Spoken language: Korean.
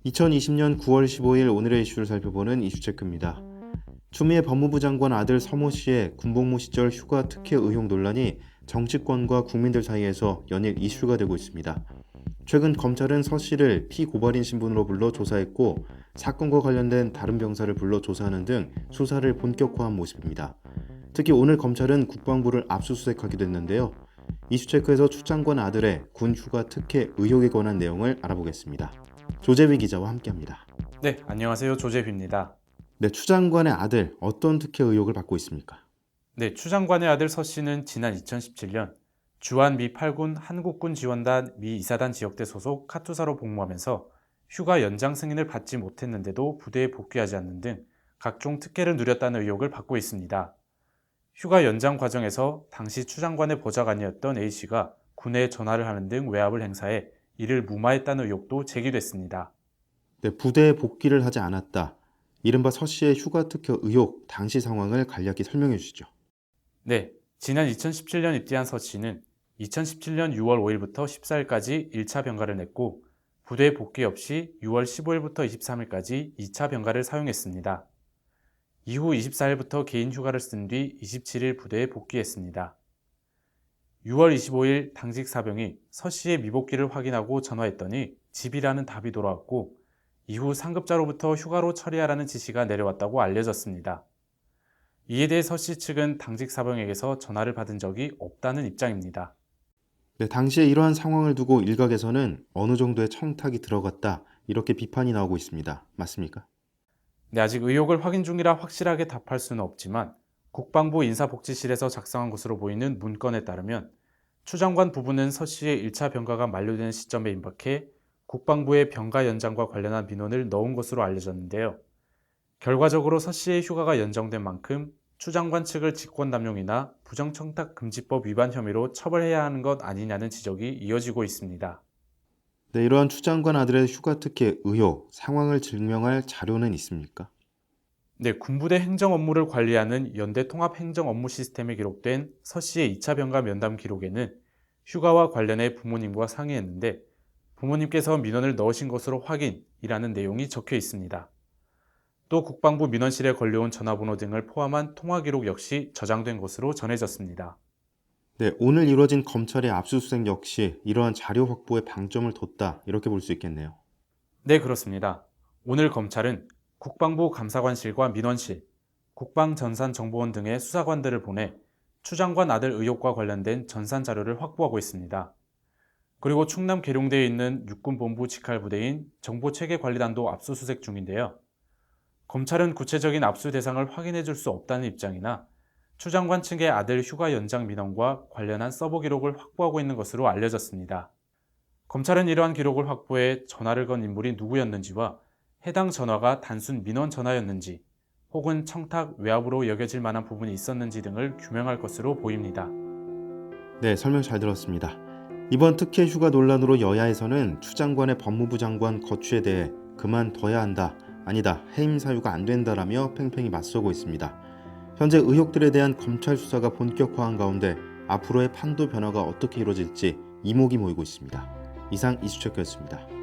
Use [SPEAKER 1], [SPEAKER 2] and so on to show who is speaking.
[SPEAKER 1] 2020년 9월 15일 오늘의 이슈를 살펴보는 이슈체크입니다. 추미애 법무부 장관 아들 서모 씨의 군복무 시절 휴가 특혜 의혹 논란이 정치권과 국민들 사이에서 연일 이슈가 되고 있습니다. 최근 검찰은 서 씨를 피고발인 신분으로 불러 조사했고 사건과 관련된 다른 병사를 불러 조사하는 등 수사를 본격화한 모습입니다. 특히 오늘 검찰은 국방부를 압수수색하기도 했는데요. 이슈체크에서 추 장관 아들의 군 휴가 특혜 의혹에 관한 내용을 알아보겠습니다. 조재휘 기자와 함께합니다.
[SPEAKER 2] 네, 안녕하세요. 조재휘입니다.
[SPEAKER 1] 네, 추 장관의 아들 어떤 특혜 의혹을 받고 있습니까?
[SPEAKER 2] 네, 추 장관의 아들 서 씨는 지난 2017년 주한 미 8군 한국군 지원단 미 이사단 지역대 소속 카투사로 복무하면서 휴가 연장 승인을 받지 못했는데도 부대에 복귀하지 않는 등 각종 특혜를 누렸다는 의혹을 받고 있습니다. 휴가 연장 과정에서 당시 추 장관의 보좌관이었던 A씨가 군에 전화를 하는 등 외압을 행사해 이를 무마했다는 의혹도 제기됐습니다.
[SPEAKER 1] 네, 부대에 복귀를 하지 않았다. 이른바 서 씨의 휴가 특혜 의혹 당시 상황을 간략히 설명해 주시죠.
[SPEAKER 2] 네, 지난 2017년 입대한 서 씨는 2017년 6월 5일부터 14일까지 1차 병가를 냈고 부대 복귀 없이 6월 15일부터 23일까지 2차 병가를 사용했습니다. 이후 24일부터 개인 휴가를 쓴 뒤 27일 부대에 복귀했습니다. 6월 25일 당직 사병이 서 씨의 미복귀를 확인하고 전화했더니 집이라는 답이 돌아왔고 이후 상급자로부터 휴가로 처리하라는 지시가 내려왔다고 알려졌습니다. 이에 대해 서 씨 측은 당직 사병에게서 전화를 받은 적이 없다는 입장입니다.
[SPEAKER 1] 네, 당시에 이러한 상황을 두고 일각에서는 어느 정도의 청탁이 들어갔다 이렇게 비판이 나오고 있습니다. 맞습니까?
[SPEAKER 2] 네, 아직 의혹을 확인 중이라 확실하게 답할 수는 없지만 국방부 인사복지실에서 작성한 것으로 보이는 문건에 따르면 추 장관 부부는 서 씨의 1차 병가가 만료되는 시점에 임박해 국방부의 병가 연장과 관련한 민원을 넣은 것으로 알려졌는데요. 결과적으로 서 씨의 휴가가 연장된 만큼 추 장관 측을 직권남용이나 부정청탁금지법 위반 혐의로 처벌해야 하는 것 아니냐는 지적이 이어지고 있습니다.
[SPEAKER 1] 네, 이러한 추 장관 아들의 휴가 특혜 의혹 상황을 증명할 자료는 있습니까?
[SPEAKER 2] 네, 군부대 행정 업무를 관리하는 연대 통합 행정 업무 시스템에 기록된 서 씨의 2차 병가 면담 기록에는 휴가와 관련해 부모님과 상의했는데 부모님께서 민원을 넣으신 것으로 확인이라는 내용이 적혀 있습니다. 또 국방부 민원실에 걸려온 전화번호 등을 포함한 통화 기록 역시 저장된 것으로 전해졌습니다.
[SPEAKER 1] 네, 오늘 이루어진 검찰의 압수수색 역시 이러한 자료 확보에 방점을 뒀다 이렇게 볼 수 있겠네요.
[SPEAKER 2] 네, 그렇습니다. 오늘 검찰은 국방부 감사관실과 민원실, 국방전산정보원 등의 수사관들을 보내 추 장관 아들 의혹과 관련된 전산 자료를 확보하고 있습니다. 그리고 충남 계룡대에 있는 육군본부 직할부대인 정보체계관리단도 압수수색 중인데요. 검찰은 구체적인 압수 대상을 확인해 줄 수 없다는 입장이나 추 장관 측의 아들 휴가 연장 민원과 관련한 서버 기록을 확보하고 있는 것으로 알려졌습니다. 검찰은 이러한 기록을 확보해 전화를 건 인물이 누구였는지와 해당 전화가 단순 민원 전화였는지 혹은 청탁 외압으로 여겨질 만한 부분이 있었는지 등을 규명할 것으로 보입니다.
[SPEAKER 1] 네, 설명 잘 들었습니다. 이번 특혜 휴가 논란으로 여야에서는 추 장관의 법무부 장관 거취에 대해 그만둬야 한다, 아니다, 해임 사유가 안 된다라며 팽팽히 맞서고 있습니다. 현재 의혹들에 대한 검찰 수사가 본격화한 가운데 앞으로의 판도 변화가 어떻게 이루어질지 이목이 모이고 있습니다. 이상 이슈체크였습니다.